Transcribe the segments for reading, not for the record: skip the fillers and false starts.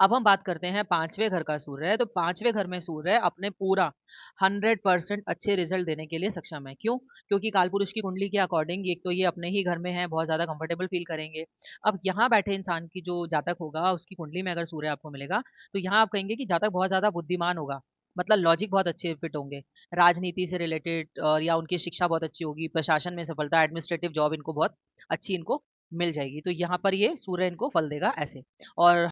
अब हम बात करते हैं 5वें घर का सूर्य, तो 5वें घर में सूर्य अपने पूरा 100% अच्छे रिज़ल्ट देने के लिए सक्षम है। क्यों? क्योंकि कालपुरुष की कुंडली के अकॉर्डिंग एक तो ये अपने ही घर में है, बहुत ज़्यादा कंफर्टेबल फ़ील करेंगे। अब यहाँ बैठे इंसान की जो जातक होगा, उसकी कुंडली में अगर सूर्य आपको मिलेगा, तो यहाँ आप कहेंगे कि जातक बहुत ज़्यादा बुद्धिमान होगा, मतलब लॉजिक बहुत अच्छे फिट होंगे। राजनीति से रिलेटेड और या उनकी शिक्षा बहुत अच्छी होगी, प्रशासन में सफलता, एडमिनिस्ट्रेटिव जॉब इनको बहुत अच्छी इनको मिल जाएगी। तो यहाँ पर ये सूर्य इनको फल देगा ऐसे। और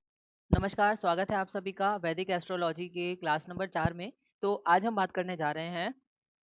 नमस्कार, स्वागत है आप सभी का वैदिक एस्ट्रोलॉजी के क्लास नंबर 4 में। तो आज हम बात करने जा रहे हैं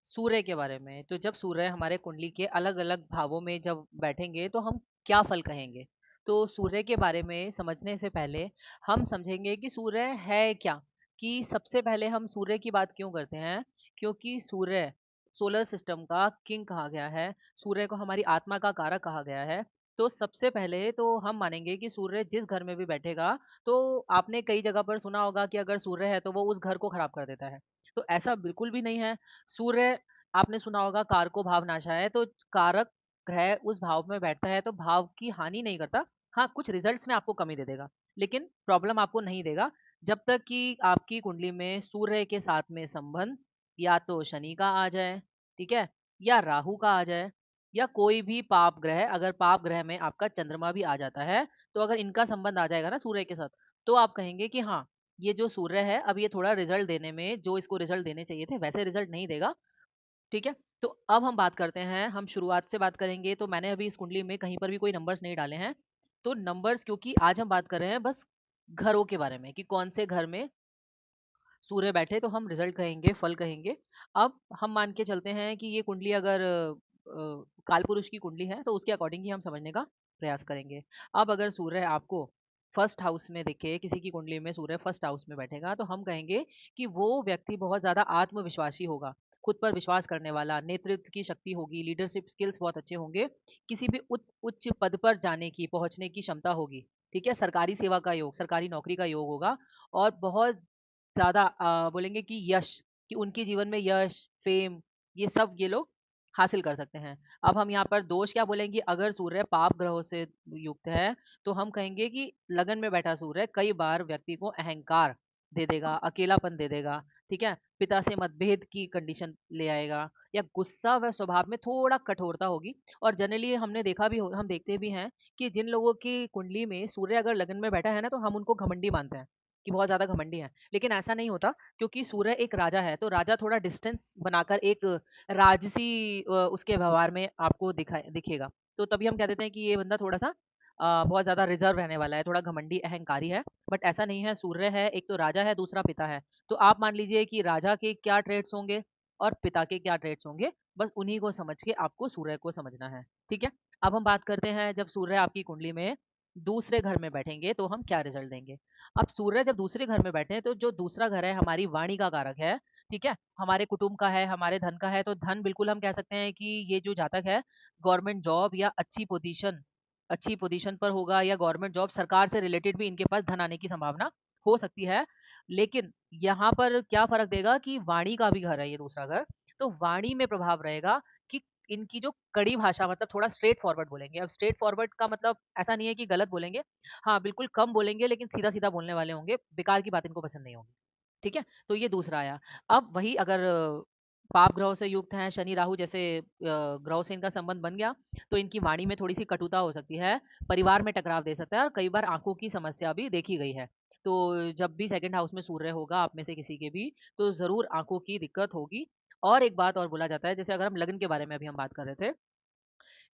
सूर्य के बारे में। तो जब सूर्य हमारे कुंडली के अलग-अलग भावों में जब बैठेंगे तो हम क्या फल कहेंगे? तो सूर्य के बारे में समझने से पहले हम समझेंगे कि सूर्य है क्या? कि सबसे पहले हम सूर्य की बात क्यों करते हैं? क्योंकि सूर्य सोलर सिस्टम का किंग कहा गया है, सूर्य को हमारी आत्मा का कारक कहा गया है। तो सबसे पहले तो हम मानेंगे कि सूर्य जिस घर में भी बैठेगा, तो आपने कई जगह पर सुना होगा कि अगर सूर्य है तो वो उस घर को खराब कर देता है। तो ऐसा बिल्कुल भी नहीं है। सूर्य आपने सुना होगा कारको भावनाशाय, तो कारक ग्रह उस भाव में बैठता है तो भाव की हानि नहीं करता। हाँ, कुछ रिजल्ट्स में आपको कमी दे देगा, लेकिन प्रॉब्लम आपको नहीं देगा जब तक कि आपकी कुंडली में सूर्य के साथ में संबंध या तो शनि का आ जाए, ठीक है? या राहु का आ जाए या कोई भी पाप ग्रह, अगर पाप ग्रह में आपका चंद्रमा भी आ जाता है, तो अगर इनका संबंध आ जाएगा ना सूर्य के साथ, तो आप कहेंगे कि हाँ, ये जो सूर्य है अब ये थोड़ा रिजल्ट देने में जो इसको रिजल्ट देने चाहिए थे वैसे रिजल्ट नहीं देगा, ठीक है? तो अब हम बात करते हैं, हम शुरुआत से बात करेंगे। तो मैंने अभी इस कुंडली में कहीं पर भी कोई नंबर्स नहीं डाले हैं। तो नंबर्स, क्योंकि आज हम बात कर रहे हैं बस घरों के बारे में कि कौन से घर में सूर्य बैठे तो हम रिजल्ट कहेंगे, फल कहेंगे। अब हम मान के चलते हैं कि ये कुंडली अगर कालपुरुष की कुंडली है तो उसके अकॉर्डिंग ही हम समझने का प्रयास करेंगे। अब अगर सूर्य आपको फर्स्ट हाउस में दिखे, किसी की कुंडली में सूर्य फर्स्ट हाउस में बैठेगा तो हम कहेंगे कि वो व्यक्ति बहुत ज़्यादा आत्मविश्वासी होगा, खुद पर विश्वास करने वाला, नेतृत्व की शक्ति होगी, लीडरशिप स्किल्स बहुत अच्छे होंगे, किसी भी उच्च पद पर जाने की, पहुँचने की क्षमता होगी, ठीक है? सरकारी सेवा का योग, सरकारी नौकरी का योग होगा और बहुत ज़्यादा बोलेंगे कि यश, कि उनके जीवन में यश, फ़ेम ये सब ये लोग हासिल कर सकते हैं। अब हम यहाँ पर दोष क्या बोलेंगे, अगर सूर्य पाप ग्रहों से युक्त है, तो हम कहेंगे कि लगन में बैठा सूर्य कई बार व्यक्ति को अहंकार दे देगा, अकेलापन दे देगा, ठीक है? पिता से मतभेद की कंडीशन ले आएगा या गुस्सा व स्वभाव में थोड़ा कठोरता होगी। और जनरली हमने देखा भी हो, हम देखते भी हैं कि जिन लोगों की कुंडली में सूर्य अगर लगन में बैठा है ना, तो हम उनको घमंडी मानते हैं, कि बहुत ज़्यादा घमंडी हैं। लेकिन ऐसा नहीं होता, क्योंकि सूर्य एक राजा है, तो राजा थोड़ा डिस्टेंस बनाकर एक राजसी उसके व्यवहार में आपको दिखेगा। तो तभी हम कह देते हैं कि ये बंदा थोड़ा-सा बहुत ज़्यादा रिज़र्व रहने वाला है, थोड़ा घमंडी, अहंकारी है। बट ऐसा नहीं है, सूर्य है, एक तो राजा है, दूसरा पिता है। तो आप मान लीजिए कि राजा के क्या ट्रेड्स होंगे और पिता के क्या ट्रेड्स होंगे, बस उन्हीं को समझ के आपको सूर्य को समझना है, ठीक है? अब हम बात करते हैं, जब सूर्य आपकी कुंडली में दूसरे घर में बैठेंगे, तो हम क्या रिज़ल्ट देंगे? अब सूर्य जब दूसरे घर में बैठे हैं, तो जो दूसरा घर है हमारी वाणी का कारक है, ठीक है? हमारे कुटुंब का है, हमारे धन का है, तो धन बिल्कुल हम कह सकते हैं कि ये जो जातक है, गवर्नमेंट जॉब या अच्छी पोज़ीशन पर होगा या गवर्नमेंट जॉब, सरकार से रिलेटेड भी इनके पास धन आने की संभावना हो सकती है। लेकिन यहाँ पर क्या फ़र्क देगा कि वाणी का भी घर है ये दूसरा घर, तो वाणी में प्रभाव रहेगा कि इनकी जो कड़ी भाषा, मतलब थोड़ा स्ट्रेट फॉरवर्ड बोलेंगे। अब स्ट्रेट फॉरवर्ड का मतलब ऐसा नहीं है कि गलत बोलेंगे, हाँ, बिल्कुल कम बोलेंगे लेकिन सीधा-सीधा बोलने वाले होंगे, बेकार की बात इनको पसंद नहीं होगी, ठीक है? तो ये दूसरा आया। अब वही अगर पाप ग्रहों से युक्त हैं, शनि, राहु जैसे ग्रहों से इनका संबंध बन गया, तो इनकी वाणी में थोड़ी-सी कटुता हो सकती है, परिवार में टकराव दे सकता है और कई बार आँखों की समस्या भी देखी गई है। तो जब भी सेकंड हाउस में सूर्य होगा आप में से किसी के भी, तो ज़रूर आँखों की दिक्कत होगी। और एक बात और बोला जाता है, जैसे अगर हम लगन के बारे में अभी हम बात कर रहे थे,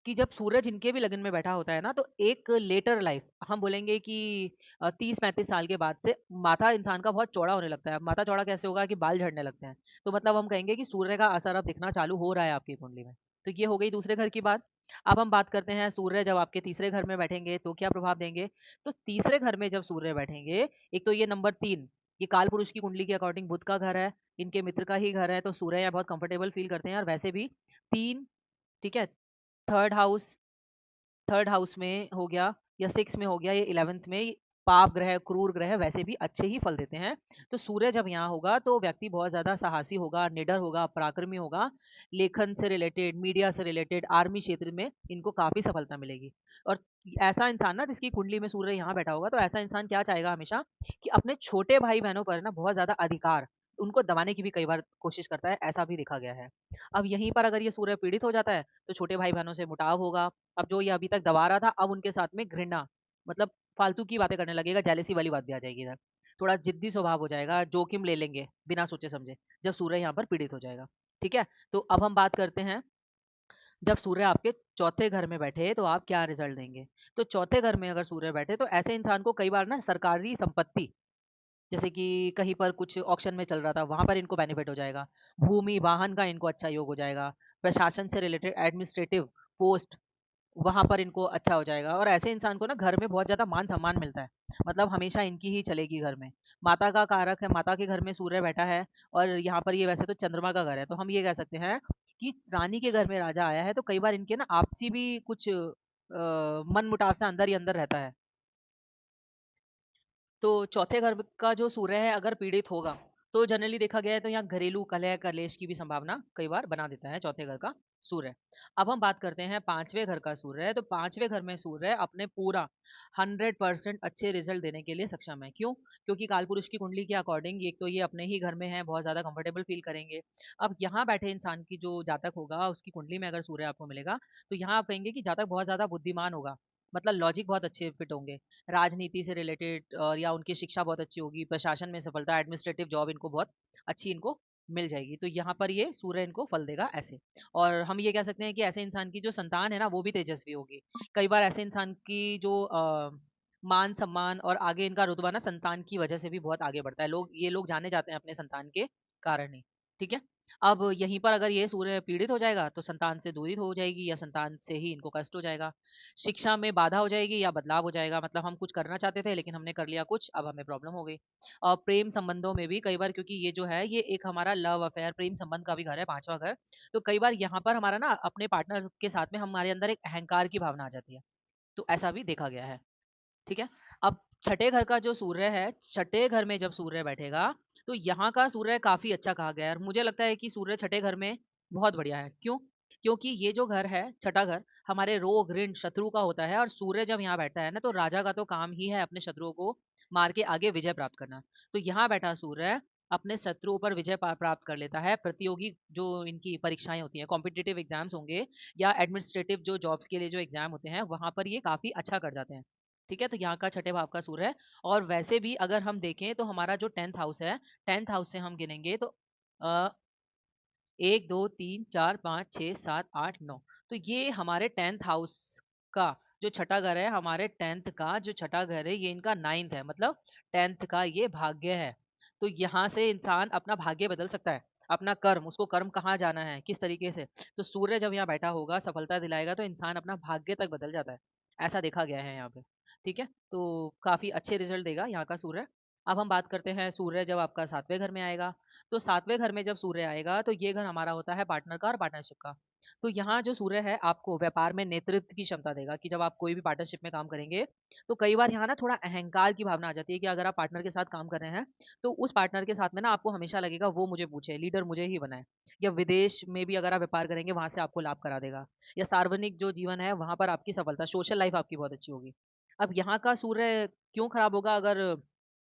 कि जब सूरज इनके भी लगन में बैठा होता है ना, तो एक लेटर लाइफ हम बोलेंगे कि 30-35 साल के बाद से माथा इंसान का बहुत चौड़ा होने लगता है। माथा चौड़ा कैसे होगा कि बाल झड़ने लगते हैं। तो मतलब हम कहेंगे कि सूर्य का असर अब दिखना चालू हो रहा है आपकी कुंडली में। तो ये हो गई दूसरे घर की बात। अब हम बात करते हैं सूर्य जब आपके तीसरे घर में बैठेंगे तो क्या प्रभाव देंगे? तो तीसरे घर में जब सूर्य बैठेंगे, एक तो ये नंबर 3, ये कालपुरुष की कुंडली के अकॉर्डिंग बुध का घर है, इनके मित्र का ही घर है, तो सूर्य यहाँ बहुत कंफर्टेबल फील करते हैं और वैसे भी 3, ठीक है? थर्ड हाउस थर्ड हाउस में हो गया या 6 में हो गया या 11th में, पाप ग्रह, क्रूर ग्रह वैसे भी अच्छे ही फल देते हैं। तो सूर्य जब यहाँ होगा तो व्यक्ति बहुत ज़्यादा साहसी होगा, निडर होगा, पराक्रमी होगा। लेखन से रिलेटेड, मीडिया से रिलेटेड, आर्मी क्षेत्र में इनको काफ़ी सफलता मिलेगी। और ऐसा इंसान ना जिसकी कुंडली में सूर्य यहाँ बैठा होगा, तो ऐसा इंसान क्या चाहेगा हमेशा कि अपने छोटे भाई-बहनों पर ना बहुत ज़्यादा अधिकार, उनको दबाने की भी कई बार कोशिश करता है, ऐसा भी देखा गया है। अब यहीं पर अगर ये सूर्य पीड़ित हो जाता है, तो छोटे भाई-बहनों से मुटाव होगा। अब जो ये अभी तक दबा रहा था, अब उनके साथ में घृणा, मतलब फालतू की बातें करने लगेगा, जेलसी वाली बात भी आ जाएगी इधर। थोड़ा ज़िद्दी स्वभाव हो जाएगा, जोखिम ले लेंगे बिना सोचे-समझे, जब सूर्य यहाँ पर पीड़ित हो जाएगा। ठीक है? तो अब हम बात करते हैं, जब सूर्य आपके चौथे घर में बैठे, तो आप क्या रिज़ल्ट देंगे? तो चौथे घर में अगर सूर्य बैठे, तो ऐसे इंसान को कई बार ना सरकारी संपत्ति, जैसे कि कहीं पर कुछ ऑक्शन में चल रहा था, वहाँ पर इनको बेनिफिट हो जाएगा। भूमि, वाहन का इनको अच्छा योग हो जाएगा। प्रशासन से रिलेटेड एडमिनिस्ट्रेटिव पोस्ट, वहाँ पर इनको अच्छा हो जाएगा। और ऐसे इंसान को ना घर में बहुत ज़्यादा मान-सम्मान मिलता है। मतलब हमेशा इनकी ही चलेगी घर में। माता का कारक है, माता के घर में सूर्य बैठा है और यहाँ पर ये वैसे तो चंद्रमा का घर है। तो हम ये कह सकते हैं कि रानी के घर में राजा आया है, तो कई बार इनके ना आपसी भी कुछ मनमुटाव सा अंदर ही अंदर रहता है। तो चौथे घर का जो सूर्य है अगर पीड़ित होगा, तो जनरली देखा गया है तो यहाँ घरेलू कलह कलेश की भी संभावना कई बार बना देता है चौथे घर का सूर्य। अब हम बात करते हैं पांचवें घर का सूर्य। तो पांचवें घर में सूर्य अपने पूरा 100% अच्छे रिजल्ट देने के लिए सक्षम है। क्यों? क्योंकि कालपुरुष की कुंडली के अकॉर्डिंग एक तो ये अपने ही घर में है, बहुत ज्यादा कंफर्टेबल फील करेंगे। अब यहाँ बैठे इंसान की जो जातक होगा, उसकी कुंडली में अगर सूर्य आपको मिलेगा, तो यहाँ आप कहेंगे कि जातक बहुत ज्यादा बुद्धिमान होगा, मतलब लॉजिक बहुत अच्छे फिट होंगे। राजनीति से रिलेटेड और या उनकी शिक्षा बहुत अच्छी होगी, प्रशासन में सफलता, एडमिनिस्ट्रेटिव जॉब इनको बहुत अच्छी इनको मिल जाएगी। तो यहाँ पर ये सूर्य इनको फल देगा ऐसे। और हम ये कह सकते हैं कि ऐसे इंसान की जो संतान है ना, वो भी तेजस्वी होगी। कई बार ऐसे इंसान की जो मान सम्मान और आगे इनका रुतबा ना संतान की वजह से भी बहुत आगे बढ़ता है। ये लोग जाने जाते हैं अपने संतान के कारण ही। ठीक है? अब यहीं पर अगर ये सूर्य पीड़ित हो जाएगा, तो संतान से दूरी हो जाएगी या संतान से ही इनको कष्ट हो जाएगा। शिक्षा में बाधा हो जाएगी या बदलाव हो जाएगा, मतलब हम कुछ करना चाहते थे लेकिन हमने कर लिया कुछ, अब हमें प्रॉब्लम हो गई। और प्रेम संबंधों में भी कई बार, क्योंकि ये जो है ये एक हमारा लव अफेयर प्रेम संबंध का भी घर है, पांचवा घर। तो कई बार यहाँ पर हमारा ना अपने पार्टनर के साथ में हमारे अंदर एक अहंकार की भावना आ जाती है। तो ऐसा भी देखा गया है। ठीक है? अब छठे घर का जो सूर्य है, छठे घर में जब सूर्य बैठेगा, तो यहाँ का सूर्य काफ़ी अच्छा कहा गया है और मुझे लगता है कि सूर्य छठे घर में बहुत बढ़िया है। क्यों? क्योंकि ये जो घर है, छठा घर, हमारे रोग, ऋण, शत्रु का होता है और सूर्य जब यहाँ बैठता है ना, तो राजा का तो काम ही है अपने शत्रुओं को मार के आगे विजय प्राप्त करना। तो यहाँ बैठा सूर्य अपने शत्रुओं पर विजय प्राप्त कर लेता है। प्रतियोगी जो इनकी परीक्षाएँ होती हैं, कॉम्पिटिटिव एग्ज़ाम्स होंगे या एडमिनिस्ट्रेटिव जो जॉब्स के लिए जो एग्ज़ाम होते हैं, वहाँ पर ये काफ़ी अच्छा कर जाते हैं। ठीक है? तो यहाँ का छठे भाव का सूर्य है। और वैसे भी अगर हम देखें तो हमारा जो 10th हाउस है, 10th हाउस से हम गिनेंगे तो अ, 1, 2, 3, 4, 5, 6, 7, 8, 9, तो ये हमारे 10th हाउस का जो छठा घर है, हमारे 10th का जो छठा घर है, ये इनका 9th है, मतलब 10th का ये भाग्य है। तो यहाँ से इंसान अपना भाग्य बदल सकता है, अपना कर्म, उसको कर्म कहाँ जाना है, किस तरीके से। तो सूर्य जब यहाँ बैठा होगा, सफलता दिलाएगा, तो इंसान अपना भाग्य तक बदल जाता है। ऐसा देखा गया है यहाँ पे। ठीक है? तो काफ़ी अच्छे रिज़ल्ट देगा यहाँ का सूर्य। अब हम बात करते हैं सूर्य जब आपका 7वें घर में आएगा, तो 7वें घर में जब सूर्य आएगा, तो ये घर हमारा होता है पार्टनर का और पार्टनरशिप का। तो यहाँ जो सूर्य है आपको व्यापार में नेतृत्व की क्षमता देगा कि जब आप कोई भी पार्टनरशिप में काम करेंगे, तो कई बार यहाँ ना थोड़ा अहंकार की भावना आ जाती है कि अगर आप पार्टनर के साथ काम कर रहे हैं, तो उस पार्टनर के साथ में ना आपको हमेशा लगेगा वो मुझे पूछे, लीडर मुझे ही बनाए। या विदेश में भी अगर आप व्यापार करेंगे, वहाँ से आपको लाभ करा देगा। या सार्वजनिक जो जीवन है, वहाँ पर आपकी सफलता, सोशल लाइफ आपकी बहुत अच्छी होगी। अब यहाँ का सूर्य क्यों खराब होगा? अगर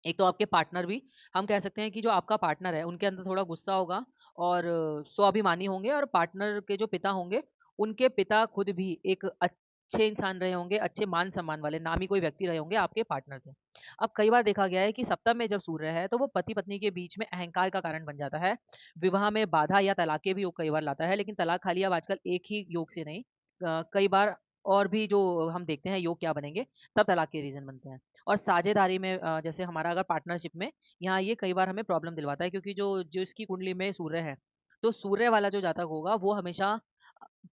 एक तो आपके पार्टनर भी, हम कह सकते हैं कि जो आपका पार्टनर है, उनके अंदर थोड़ा गुस्सा होगा और स्वाभिमानी होंगे और पार्टनर के जो पिता होंगे, उनके पिता खुद भी एक अच्छे इंसान रहे होंगे, अच्छे मान-सम्मान वाले, नामी कोई व्यक्ति रहे होंगे आपके पार्टनर के। अब कई बार देखा गया है कि सप्तम में जब सूर्य है, तो वो पति-पत्नी के बीच में अहंकार का कारण बन जाता है। विवाह में बाधा या तलाक के भी योग कई बार लाता है, लेकिन तलाक खाली अब आजकल एक ही योग से नहीं, कई बार और भी जो हम देखते हैं योग क्या बनेंगे, तब तलाक के रीज़न बनते हैं। और साझेदारी में जैसे हमारा अगर पार्टनरशिप में, यहाँ ये कई बार हमें प्रॉब्लम दिलवाता है, क्योंकि जो जो इसकी कुंडली में सूर्य है, तो सूर्य वाला जो जातक होगा वो हमेशा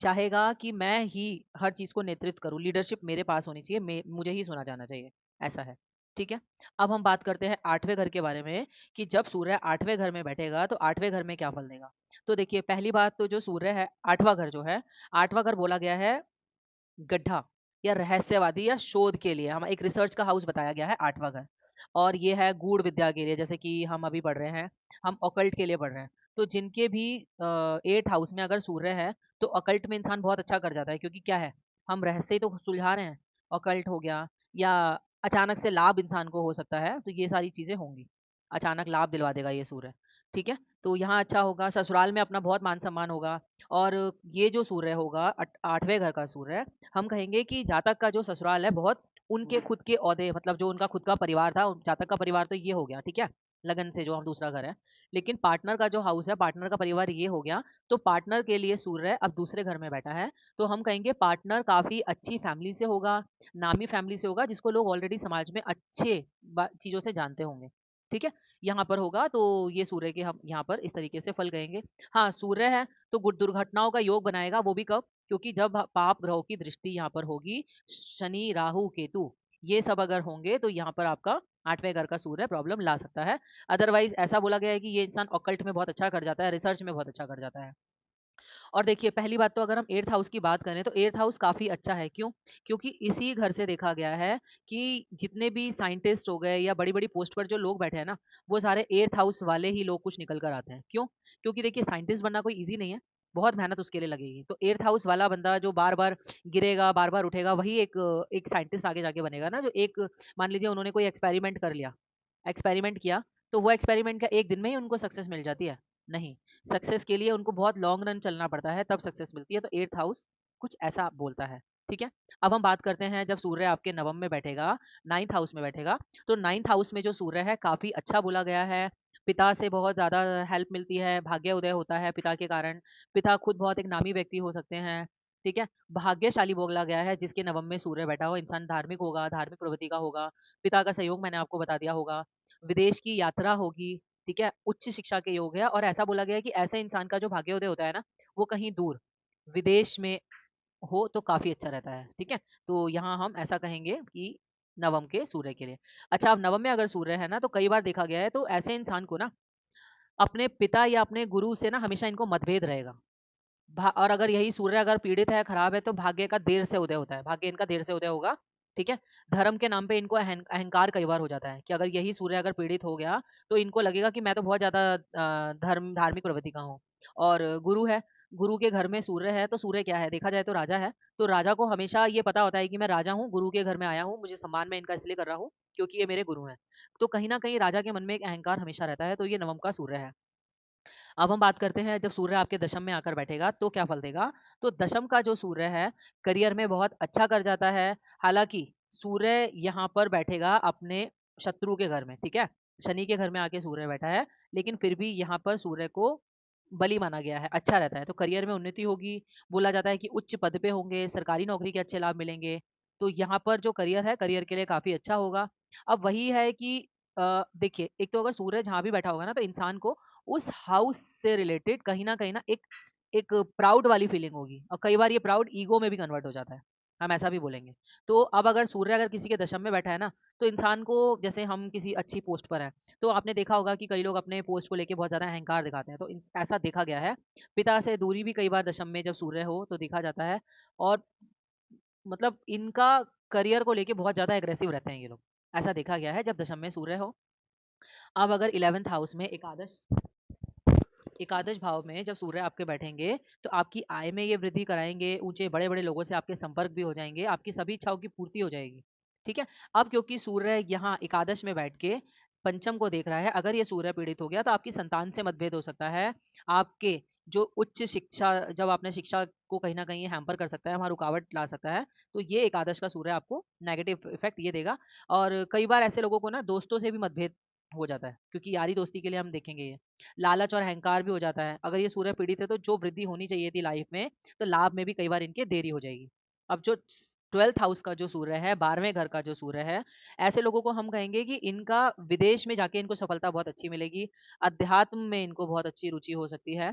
चाहेगा कि मैं ही हर चीज़ को नेतृत्व करूँ, लीडरशिप मेरे पास होनी चाहिए, मुझे ही सुना जाना चाहिए, ऐसा है। ठीक है? अब हम बात करते हैं 8वें घर के बारे में कि जब सूर्य 8वें घर में बैठेगा, तो 8वें घर में क्या फल देगा? तो देखिए, पहली बात तो जो सूर्य है, 8वाँ घर जो है, 8वाँ घर बोला गया है गड्ढा, या रहस्यवादी या शोध के लिए, हम एक रिसर्च का हाउस बताया गया है 8वां घर। और ये है गूढ़ विद्या के लिए, जैसे कि हम अभी पढ़ रहे हैं, हम ऑकल्ट के लिए पढ़ रहे हैं। तो जिनके भी 8th हाउस में अगर सूर्य है, तो ऑकल्ट में इंसान बहुत अच्छा कर जाता है, क्योंकि क्या है, हम रहस्य ही तो सुलझा रहे हैं। ऑकल्ट हो गया, या अचानक से लाभ इंसान को हो सकता है, तो ये सारी चीज़ें होंगी। अचानक लाभ दिलवा देगा ये सूर्य, ठीक है? तो यहाँ अच्छा होगा, ससुराल में अपना बहुत मान-सम्मान होगा। और ये जो सूर्य होगा 8वें घर का सूर्य, हम कहेंगे कि जातक का जो ससुराल है बहुत उनके खुद के ओहदे, मतलब जो उनका खुद का परिवार था, जातक का परिवार तो ये हो गया, ठीक है? लगन से जो हम दूसरा घर है। लेकिन पार्टनर का जो हाउस है, पार्टनर का परिवार ये हो गया, तो पार्टनर के लिए सूर्य अब दूसरे घर में बैठा है, तो हम कहेंगे पार्टनर काफ़ी अच्छी फैमिली से होगा, नामी फैमिली से होगा, जिसको लोग ऑलरेडी समाज में अच्छे चीज़ों से जानते होंगे, ठीक है? यहाँ पर होगा, तो ये सूर्य के हम यहाँ पर इस तरीके से फल कहेंगे। हाँ, सूर्य है तो दुर्घटनाओं का योग बनाएगा, वो भी कब? क्योंकि जब पाप ग्रहों की दृष्टि यहाँ पर होगी, शनि, राहु, केतु, ये सब अगर होंगे, तो यहाँ पर आपका 8वें घर का सूर्य प्रॉब्लम ला सकता है। अदरवाइज़ ऐसा बोला गया है कि ये इंसान ऑकल्ट में बहुत अच्छा कर जाता है, रिसर्च में बहुत अच्छा कर जाता है। और देखिए, पहली बात तो अगर हम 8th हाउस की बात करें, तो 8th हाउस काफ़ी अच्छा है, क्यों? क्योंकि इसी घर से देखा गया है कि जितने भी साइंटिस्ट हो गए या बड़ी-बड़ी पोस्ट पर जो लोग बैठे हैं ना, वो सारे 8th हाउस वाले ही लोग कुछ निकल कर आते हैं। क्यों? क्योंकि देखिए, साइंटिस्ट बनना कोई ईज़ी नहीं है, बहुत मेहनत उसके लिए लगेगी। तो 8th हाउस वाला बंदा जो बार-बार गिरेगा, बार-बार उठेगा, वही एक साइंटिस्ट आगे जाके बनेगा ना, जो एक, मान लीजिए उन्होंने कोई एक्सपेरिमेंट कर लिया, एक्सपेरिमेंट किया, तो वो एक्सपेरिमेंट क्या 1 दिन में ही उनको सक्सेस मिल जाती है? नहीं। सक्सेस के लिए उनको बहुत लॉन्ग रन चलना पड़ता है, तब सक्सेस मिलती है। तो 8th हाउस कुछ ऐसा बोलता है, ठीक है? अब हम बात करते हैं, जब सूर्य आपके नवम में बैठेगा, 9th हाउस में बैठेगा, तो 9th हाउस में जो सूर्य है काफ़ी अच्छा बोला गया है। पिता से बहुत ज़्यादा हेल्प मिलती है, भाग्य उदय होता है पिता के कारण। पिता खुद बहुत एक नामी व्यक्ति हो सकते हैं, ठीक है? भाग्यशाली बोला गया है जिसके नवम में सूर्य बैठा हो, इंसान धार्मिक होगा, धार्मिक प्रवृत्ति का होगा, पिता का सहयोग मैंने आपको बता दिया होगा, विदेश की यात्रा होगी, ठीक है? उच्च शिक्षा के योग है, और ऐसा बोला गया है कि ऐसे इंसान का जो भाग्योदय होता है ना, वो कहीं दूर विदेश में हो तो काफ़ी अच्छा रहता है, ठीक है? तो यहाँ हम ऐसा कहेंगे कि नवम के सूर्य के लिए। अच्छा, अब नवम में अगर सूर्य है ना, तो कई बार देखा गया है, तो ऐसे इंसान को ना अपने पिता या अपने गुरु से ना हमेशा इनको मतभेद रहेगा। और अगर यही सूर्य अगर पीड़ित है, खराब है, तो भाग्य का देर से उदय होता है, भाग्य इनका देर से उदय होगा, ठीक है? धर्म के नाम पे इनको अहंकार कई बार हो जाता है कि अगर यही सूर्य अगर पीड़ित हो गया, तो इनको लगेगा कि मैं तो बहुत ज़्यादा धार्मिक प्रवृत्ति का हूँ। और गुरु है, गुरु के घर में सूर्य है, तो सूर्य क्या है? देखा जाए तो राजा है, तो राजा को हमेशा ये पता होता है कि मैं राजा हूँ, गुरु के घर में आया हूँ, मुझे सम्मान मैं इनका इसलिए कर रहा हूँ, क्योंकि ये मेरे गुरु हैं। तो कहीं न कहीं राजा के मन में एक अहंकार हमेशा रहता है, तो ये नवम का सूर्य है। अब हम बात करते हैं, जब सूर्य आपके दशम में आकर बैठेगा तो क्या फल देगा? तो दशम का जो सूर्य है, करियर में बहुत अच्छा कर जाता है। हालाँकि सूर्य यहाँ पर बैठेगा अपने शत्रु के घर में, ठीक है? शनि के घर में आके सूर्य बैठा है, लेकिन फिर भी यहाँ पर सूर्य को बली माना गया है, अच्छा रहता है। तो करियर में उन्नति होगी, बोला जाता है कि उच्च पद पे होंगे, सरकारी नौकरी के अच्छे लाभ मिलेंगे। तो यहाँ पर जो करियर है, करियर के लिए काफ़ी अच्छा होगा। अब वही है कि देखिए, एक तो अगर सूर्य जहाँ भी बैठा होगा ना, तो इंसान को उस हाउस से रिलेटेड कहीं न कहीं ना एक एक प्राउड वाली फीलिंग होगी, और कई बार ये प्राउड ईगो में भी कन्वर्ट हो जाता है। हम ऐसा भी बोलेंगे। तो अब अगर सूर्य अगर किसी के दशम में बैठा है ना, तो इंसान को, जैसे हम किसी अच्छी पोस्ट पर हैं, तो आपने देखा होगा कि कई लोग अपने पोस्ट को लेके बहुत ज़्यादा अहंकार दिखाते हैं। तो ऐसा देखा गया है। पिता से दूरी भी कई बार दशम में जब सूर्य हो तो देखा जाता है, और मतलब इनका करियर को लेके बहुत ज़्यादा एग्रेसिव रहते हैं ये लोग। ऐसा देखा गया है जब दशम में सूर्य हो। अब अगर 11th हाउस में एकादश भाव में जब सूर्य आपके बैठेंगे, तो आपकी आय में ये वृद्धि कराएँगे, ऊँचे बड़े-बड़े लोगों से आपके संपर्क भी हो जाएँगे, आपकी सभी इच्छाओं की पूर्ति हो जाएगी। ठीक है? अब क्योंकि सूर्य यहाँ एकादश में बैठ के पंचम को देख रहा है, अगर ये सूर्य पीड़ित हो गया तो आपकी संतान से मतभेद हो सकता है। आपके जो उच्च शिक्षा, जब आपने शिक्षा को कहीं न कहीं हैम्पर कर सकता है, वहाँ रुकावट ला सकता है, तो ये एकादश का सूर्य आपको नेगेटिव इफ़ेक्ट ये देगा। और कई बार ऐसे लोगों को ना दोस्तों से भी मतभेद हो जाता है, क्योंकि यारी दोस्ती के लिए हम देखेंगे ये। लालच और अहंकार भी हो जाता है। अगर ये सूर्य पीड़ित है, तो जो वृद्धि होनी चाहिए थी लाइफ में, तो लाभ में भी कई बार इनके देरी हो जाएगी। अब जो 12th हाउस का जो सूर्य है, 12वें घर का जो सूर्य है, ऐसे लोगों को हम कहेंगे कि इनका विदेश में जाके इनको सफलता बहुत अच्छी मिलेगी। अध्यात्म में इनको बहुत अच्छी रुचि हो सकती है।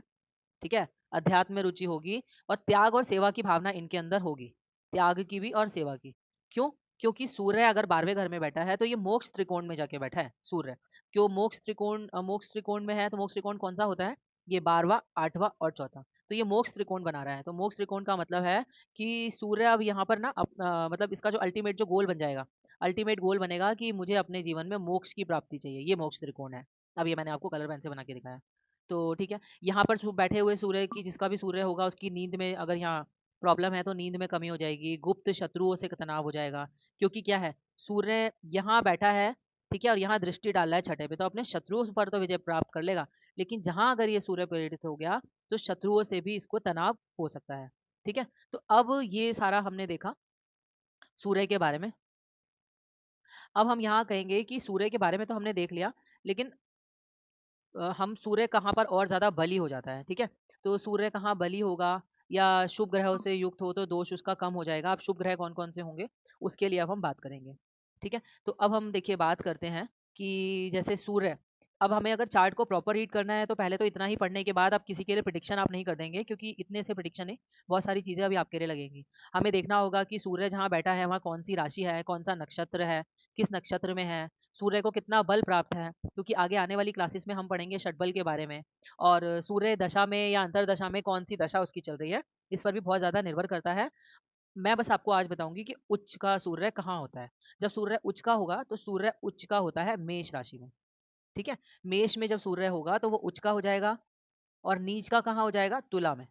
ठीक है? अध्यात्म में रुचि होगी, और त्याग और सेवा की भावना इनके अंदर होगी। त्याग की भी और सेवा की। क्यों? क्योंकि सूर्य अगर 12वें घर में बैठा है, तो ये मोक्ष त्रिकोण में जाके बैठा है सूर्य। क्यों मोक्ष त्रिकोण में है, तो मोक्ष त्रिकोण कौन-सा होता है? ये 12वाँ, 8वाँ और चौथा। तो ये मोक्ष त्रिकोण बना रहा है। तो मोक्ष त्रिकोण का मतलब है कि सूर्य अब यहाँ पर ना मतलब इसका जो अल्टीमेट जो गोल बन जाएगा, अल्टीमेट गोल बनेगा कि मुझे अपने जीवन में मोक्ष की प्राप्ति चाहिए, ये मोक्ष त्रिकोण है। अब ये मैंने आपको कलर पेन से बना के दिखाया। तो ठीक है, यहाँ पर बैठे हुए सूर्य की जिसका भी सूर्य होगा उसकी नींद में अगर यहाँ प्रॉब्लम है तो नींद में कमी हो जाएगी, गुप्त शत्रुओं से तनाव हो जाएगा। क्योंकि क्या है, सूर्य यहाँ बैठा है, ठीक है? और यहाँ दृष्टि डाल रहा है छठे पे, तो अपने शत्रुओं पर तो विजय प्राप्त कर लेगा। लेकिन जहाँ अगर ये सूर्य प्रेरित हो गया, तो शत्रुओं से भी इसको तनाव हो सकता है। ठीक है? तो अब ये सारा हमने देखा सूर्य के बारे में। अब हम यहाँ कहेंगे कि सूर्य के बारे में तो हमने देख लिया, लेकिन हम सूर्य कहाँ पर और ज़्यादा बली हो जाता है, ठीक है? तो सूर्य कहाँ बली होगा या शुभ ग्रहों से युक्त हो तो दोष उसका कम हो जाएगा। अब शुभ ग्रह कौन-कौन से होंगे, उसके लिए अब हम बात करेंगे, ठीक है? तो अब हम देखिए बात करते हैं कि जैसे सूर्य, अब हमें अगर चार्ट को प्रॉपर रीड करना है तो पहले तो इतना ही पढ़ने के बाद आप किसी के लिए प्रेडिक्शन आप नहीं कर देंगे क्योंकि इतने से प्रेडिक्शन है, बहुत सारी चीज़ें अभी आपके लिए लगेंगी। हमें देखना होगा कि सूर्य जहाँ बैठा है वहाँ कौन-सी राशि है, कौन-सा नक्षत्र है, किस नक्षत्र में है, सूर्य को कितना बल प्राप्त है, क्योंकि आगे आने वाली क्लासेस में हम पढ़ेंगे षटबल के बारे में और सूर्य दशा में या अंतर्दशा में कौन-सी दशा उसकी चल रही है, इस पर भी बहुत ज़्यादा निर्भर करता है। मैं बस आपको आज बताऊँगी कि उच्च का सूर्य कहाँ होता है। जब सूर्य उच्च का होगा, तो सूर्य उच्च का होता है मेष राशि में, ठीक है? मेष में जब सूर्य होगा, तो वो उच्च का हो जाएगा और नीच का कहाँ हो जाएगा? तुला में।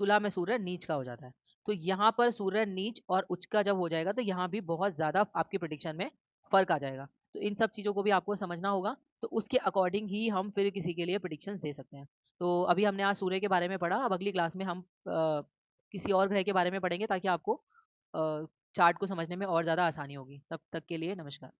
तुला में सूर्य नीच का हो जाता है। तो यहाँ पर सूर्य नीच और उच्च का जब हो जाएगा, तो यहाँ भी बहुत ज़्यादा आपकी प्रेडिक्शन में फ़र्क आ जाएगा। तो इन सब चीज़ों को भी आपको समझना होगा, तो उसके अकॉर्डिंग ही हम फिर किसी के लिए प्रेडिक्शंस दे सकते हैं। तो अभी हमने आज सूर्य के बारे में पढ़ा, अब अगली क्लास में हम किसी और ग्रह के बारे में पढ़ेंगे ताकि आपको चार्ट को समझने में और ज़्यादा आसानी होगी। तब तक के लिए नमस्कार।